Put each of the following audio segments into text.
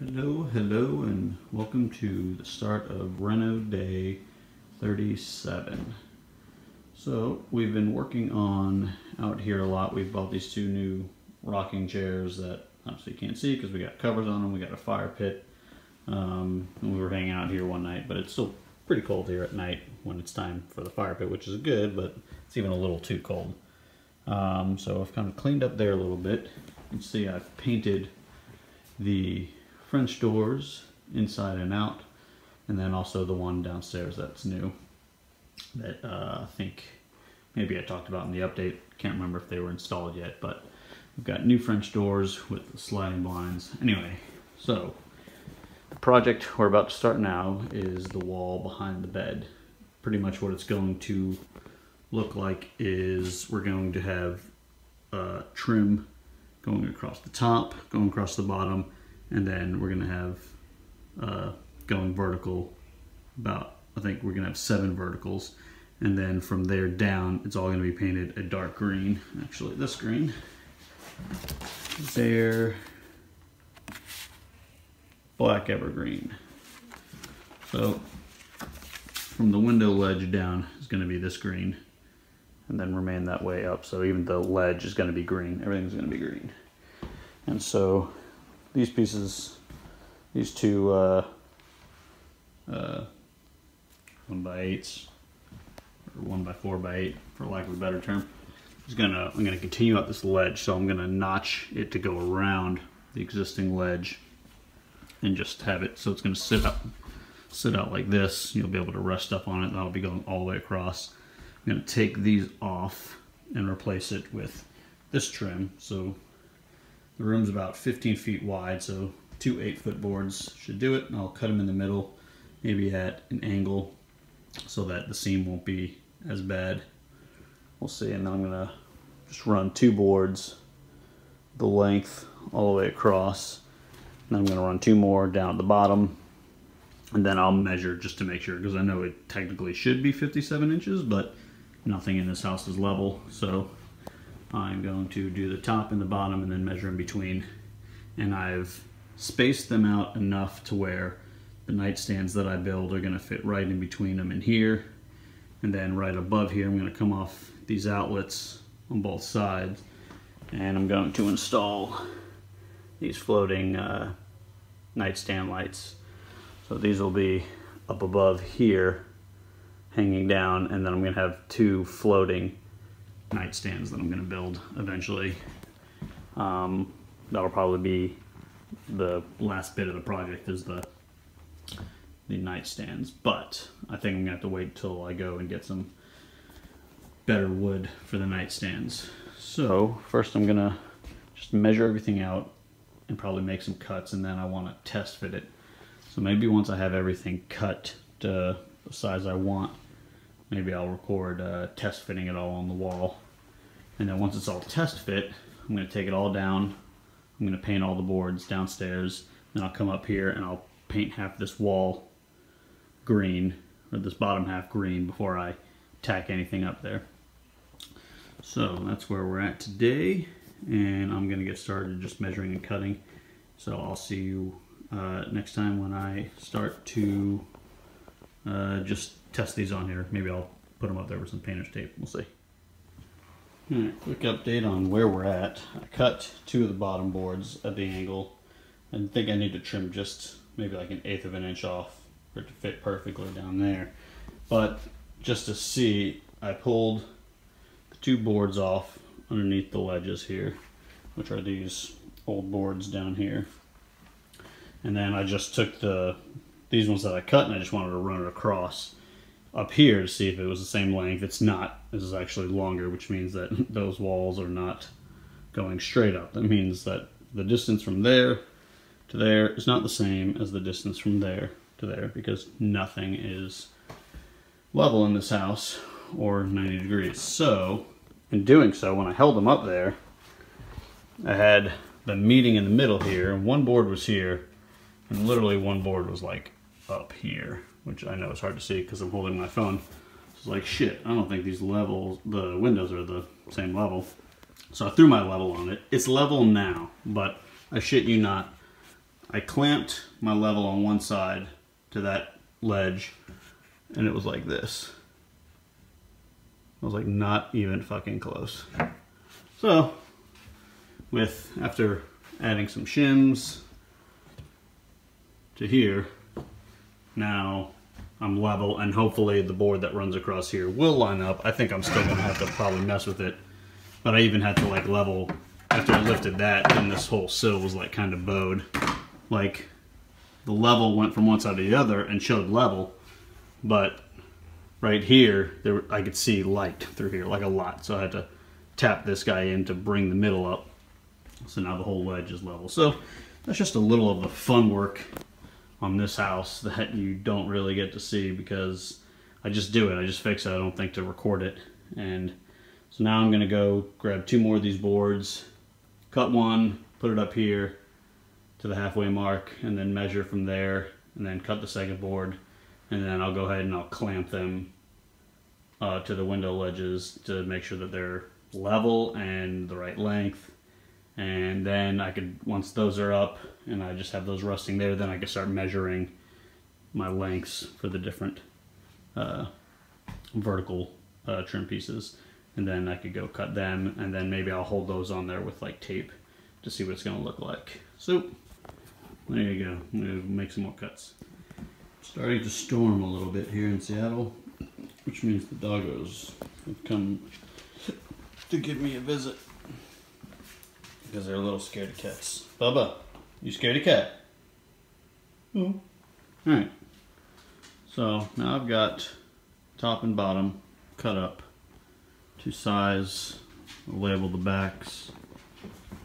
Hello, and welcome to the start of Reno Day 37. So we've been working on out here a lot. We've bought these two new rocking chairs that obviously you can't see because we got covers on them. We got a fire pit, and we were hanging out here one night, but it's still pretty cold here at night when it's time for the fire pit, which is good, but it's even a little too cold. So I've kind of cleaned up there a little bit. You can see I've painted the French doors inside and out, and then also the one downstairs that's new that I think maybe I talked about in the update. Can't remember if they were installed yet, but we've got new French doors with the sliding blinds. Anyway, so the project we're about to start now is the wall behind the bed. Pretty much what it's going to look like is we're going to have trim going across the top, going across the bottom, and then we're going to have going vertical about, I think we're going to have 7 verticals, and then from there down it's all going to be painted a dark green. Actually this green there, black evergreen. So from the window ledge down is going to be this green, and then remain that way up. So even the ledge is going to be green, everything's going to be green. And so these pieces, these two 1x8s, or 1x4x8 for lack of a better term, I'm gonna continue up this ledge. So I'm gonna notch it to go around the existing ledge and just have it so it's gonna sit out like this. You'll be able to rest up on it. That'll be going all the way across. I'm gonna take these off and replace it with this trim. So the room's about 15 feet wide, so 2 8-foot boards should do it. And I'll cut them in the middle, maybe at an angle, so that the seam won't be as bad. We'll see. And then I'm gonna just run 2 boards the length all the way across. And then I'm gonna run 2 more down at the bottom, and then I'll measure just to make sure, because I know it technically should be 57 inches, but nothing in this house is level. So I'm going to do the top and the bottom and then measure in between. And I've spaced them out enough to where the nightstands that I build are going to fit right in between them and here. And then right above here, I'm going to come off these outlets on both sides, and I'm going to install these floating nightstand lights. So these will be up above here, hanging down, and then I'm going to have 2 floating nightstands that I'm going to build eventually. That'll probably be the last bit of the project, is the nightstands, but I think I'm gonna have to wait till I go and get some better wood for the nightstands. So first I'm gonna just measure everything out and probably make some cuts, and then I want to test fit it. So maybe once I have everything cut to the size I want, maybe I'll record test fitting it all on the wall. And then once it's all test fit, I'm going to take it all down. I'm going to paint all the boards downstairs. Then I'll come up here and I'll paint half this wall green, or this bottom half green, before I tack anything up there. So that's where we're at today, and I'm going to get started just measuring and cutting. So I'll see you next time when I start to just test these on here. Maybe I'll put them up there with some painter's tape. We'll see. Alright, quick update on where we're at. I cut 2 of the bottom boards at the angle. I think I need to trim just maybe like 1/8 of an inch off for it to fit perfectly down there. But just to see, I pulled the 2 boards off underneath the ledges here, which are these old boards down here. And then I just took these ones that I cut, and I just wanted to run it across up here to see if it was the same length. It's not. This is actually longer, which means that those walls are not going straight up. That means that the distance from there to there is not the same as the distance from there to there, because nothing is level in this house or 90 degrees. So in doing so, when I held them up there, I had them meeting in the middle here. One board was here, and literally one board was like up here, which I know is hard to see because I'm holding my phone. It's like, shit, I don't think these levels, the windows are the same level. So I threw my level on it. It's level now, but I shit you not, I clamped my level on one side to that ledge, and it was like this. I was like not even fucking close. So, after adding some shims to here, now I'm level, and hopefully the board that runs across here will line up. I think I'm still gonna have to probably mess with it, but I even had to like level, after I lifted that, then this whole sill was like kind of bowed. Like the level went from one side to the other and showed level, but right here, I could see light through here, like a lot. So I had to tap this guy in to bring the middle up. So now the whole ledge is level. So that's just a little of the fun work on this house that you don't really get to see because I just do it. I just fix it. I don't think to record it. And so now I'm gonna go grab 2 more of these boards, cut one, put it up here to the halfway mark, and then measure from there, and then cut the second board, and then I'll go ahead and I'll clamp them to the window ledges to make sure that they're level and the right length. And then I could, once those are up and I just have those resting there, then I can start measuring my lengths for the different vertical trim pieces. And then I could go cut them, and then maybe I'll hold those on there with like tape to see what it's gonna look like. So there you go. I'm gonna make some more cuts. Starting to storm a little bit here in Seattle, which means the doggos have come to give me a visit because they're a little scared of cats. Bubba, you scared of cat? Oh. Alright. So now I've got top and bottom cut up to size. I'll label the backs.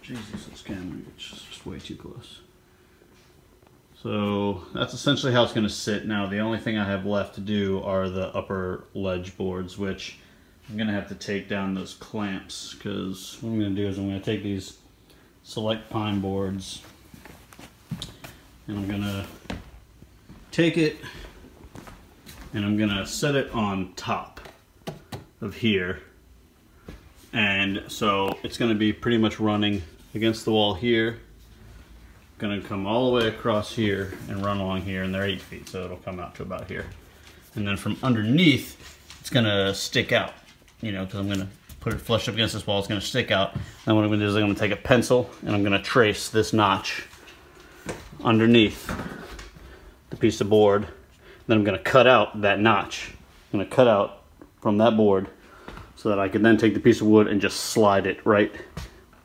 Jesus, this camera is just way too close. So that's essentially how it's going to sit. Now the only thing I have left to do are the upper ledge boards, which I'm going to have to take down those clamps, because what I'm going to do is I'm going to take these select pine boards and I'm going to take it and I'm going to set it on top of here. And so it's going to be pretty much running against the wall here. Going to come all the way across here and run along here, and they're 8 feet, so it'll come out to about here. And then from underneath, it's going to stick out, you know, because I'm going to put it flush up against this wall. It's going to stick out. And what I'm going to do is I'm going to take a pencil and I'm going to trace this notch underneath the piece of board. Then I'm going to cut out that notch. I'm going to cut out from that board so that I can then take the piece of wood and just slide it right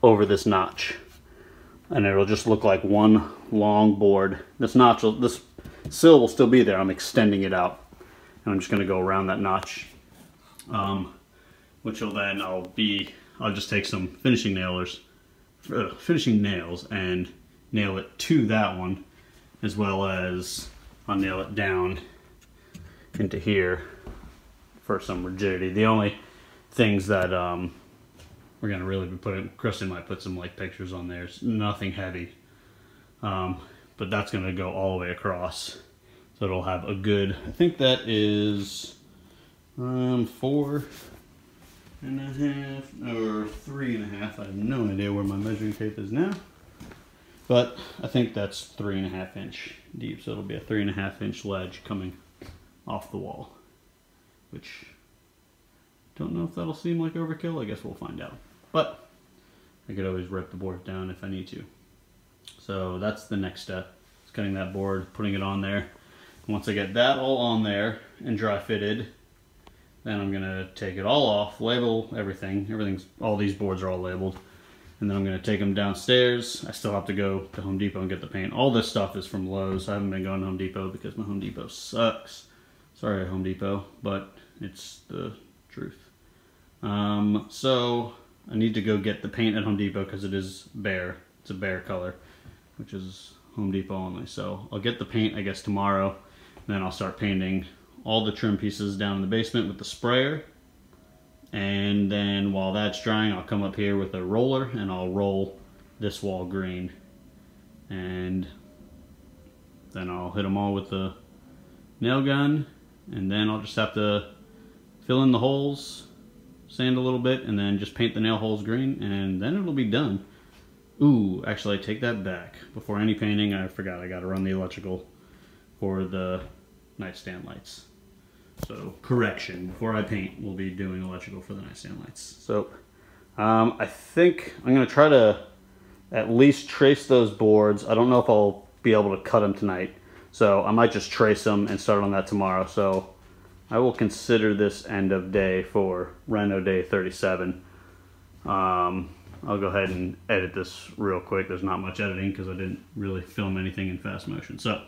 over this notch. And it'll just look like one long board. This sill will still be there. I'm extending it out. And I'm just going to go around that notch. Which will then, I'll just take some finishing nails and nail it to that one, as well as I'll nail it down into here for some rigidity. The only things that we're going to really be putting, Kristen might put some like pictures on there. It's nothing heavy, but that's going to go all the way across. So it'll have a good, I think that is 4.5 or 3.5. I have no idea where my measuring tape is now, but I think that's 3.5 inch deep. So it'll be a 3.5 inch ledge coming off the wall, which don't know if that'll seem like overkill. I guess we'll find out. But I could always rip the board down if I need to. So that's the next step. It's cutting that board, putting it on there. And once I get that all on there and dry fitted, then I'm gonna take it all off, label everything. All these boards are all labeled. And then I'm gonna take them downstairs. I still have to go to Home Depot and get the paint. All this stuff is from Lowe's. I haven't been going to Home Depot because my Home Depot sucks. Sorry, Home Depot, but it's the truth. So I need to go get the paint at Home Depot because it is bare. It's a bare color, which is Home Depot only. So I'll get the paint, I guess, tomorrow. Then I'll start painting all the trim pieces down in the basement with the sprayer. And then while that's drying, I'll come up here with a roller and I'll roll this wall green. And then I'll hit them all with the nail gun. And then I'll just have to fill in the holes, sand a little bit, and then just paint the nail holes green, and then it'll be done. Ooh, actually I take that back. Before any painting, I forgot I gotta run the electrical for the nightstand lights. So, correction, before I paint, we'll be doing electrical for the nightstand lights. So, I think I'm gonna try to at least trace those boards. I don't know if I'll be able to cut them tonight. So I might just trace them and start on that tomorrow. So I will consider this end of day for Reno day 37. I'll go ahead and edit this real quick. There's not much editing because I didn't really film anything in fast motion. So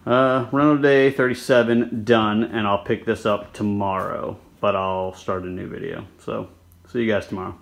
Reno day 37 done, and I'll pick this up tomorrow, but I'll start a new video. So see you guys tomorrow.